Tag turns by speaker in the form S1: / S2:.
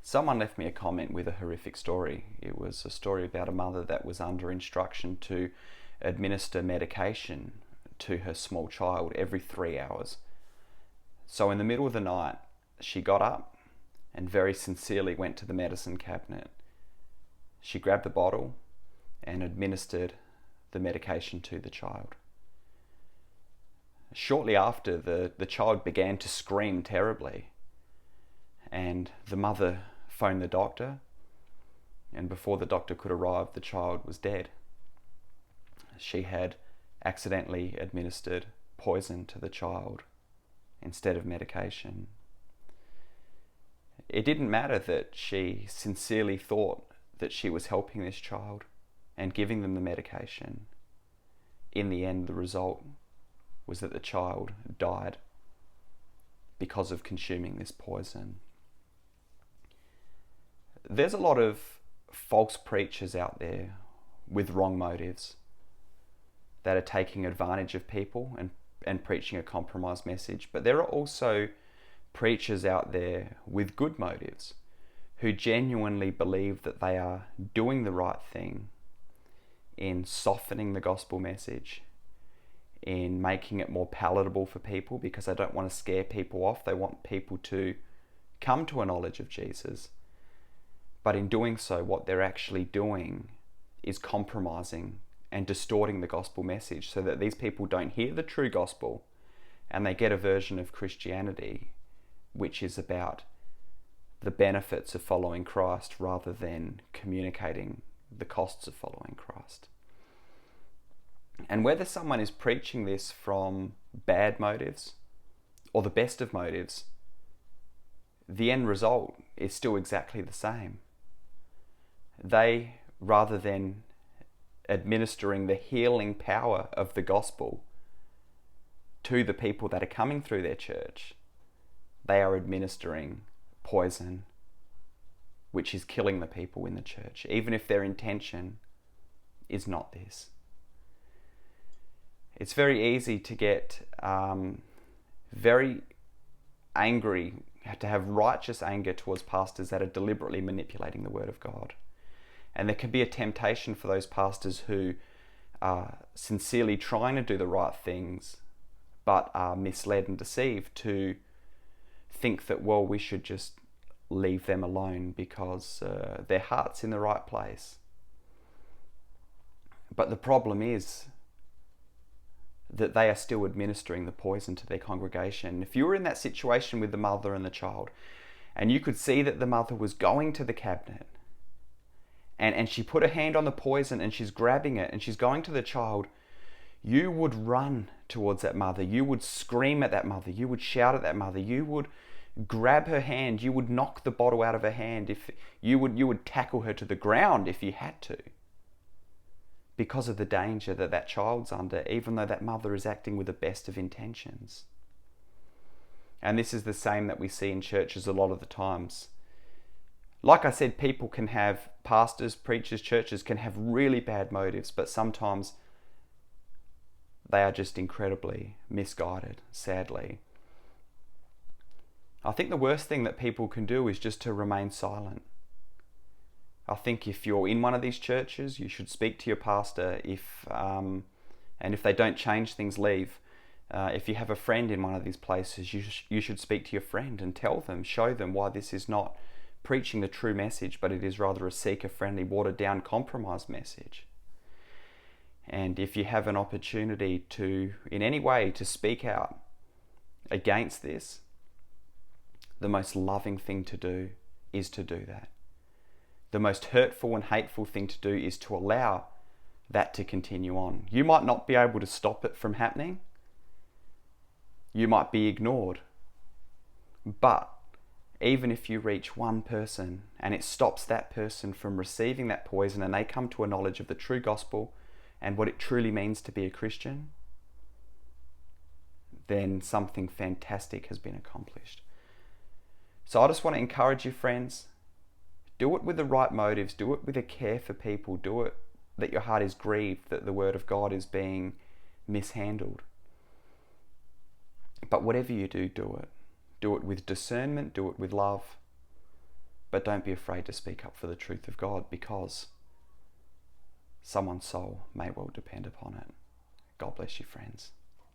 S1: Someone left me a comment with a horrific story. It was a story about a mother that was under instruction to administer medication to her small child every 3 hours. So in the middle of the night, she got up and very sincerely went to the medicine cabinet. She grabbed the bottle and administered the medication to the child. Shortly after, the child began to scream terribly, and the mother phoned the doctor, and before the doctor could arrive, the child was dead. She had accidentally administered poison to the child instead of medication. It didn't matter that she sincerely thought that she was helping this child and giving them the medication. In the end, the result was that the child died because of consuming this poison. There's a lot of false preachers out there with wrong motives that are taking advantage of people and preaching a compromised message. But there are also preachers out there with good motives who genuinely believe that they are doing the right thing in softening the gospel message, in making it more palatable for people, because they don't want to scare people off. They want people to come to a knowledge of Jesus. But in doing so, what they're actually doing is compromising and distorting the gospel message so that these people don't hear the true gospel and they get a version of Christianity which is about the benefits of following Christ rather than communicating the costs of following Christ. And whether someone is preaching this from bad motives or the best of motives, the end result is still exactly the same. They, rather than administering the healing power of the gospel to the people that are coming through their church, they are administering poison, which is killing the people in the church, even if their intention is not this. It's very easy to get very angry, to have righteous anger towards pastors that are deliberately manipulating the word of God. And there can be a temptation for those pastors who are sincerely trying to do the right things but are misled and deceived to think that, well, we should just leave them alone because their heart's in the right place. But the problem is that they are still administering the poison to their congregation. If you were in that situation with the mother and the child, and you could see that the mother was going to the cabinet, and she put her hand on the poison and she's grabbing it and she's going to the child, you would run towards that mother. You would scream at that mother. You would shout at that mother. You would grab her hand. You would knock the bottle out of her hand. If you would tackle her to the ground if you had to, because of the danger that that child's under, even though that mother is acting with the best of intentions. And this is the same that we see in churches a lot of the times. Like I said, people can have, pastors, preachers, churches can have really bad motives, but sometimes they are just incredibly misguided, sadly. I think the worst thing that people can do is just to remain silent. I think if you're in one of these churches, you should speak to your pastor. And if they don't change things, leave. If you have a friend in one of these places, you should speak to your friend and tell them, show them why this is not preaching the true message, but it is rather a seeker-friendly, watered-down, compromised message. And if you have an opportunity to, in any way, to speak out against this, the most loving thing to do is to do that. The most hurtful and hateful thing to do is to allow that to continue on. You might not be able to stop it from happening. You might be ignored. But even if you reach one person and it stops that person from receiving that poison and they come to a knowledge of the true gospel and what it truly means to be a Christian, then something fantastic has been accomplished. So I just want to encourage you, friends, do it with the right motives, do it with a care for people, do it that your heart is grieved that the word of God is being mishandled. But whatever you do, do it. Do it with discernment, do it with love, But don't be afraid to speak up for the truth of God, because someone's soul may well depend upon it. God bless you, friends.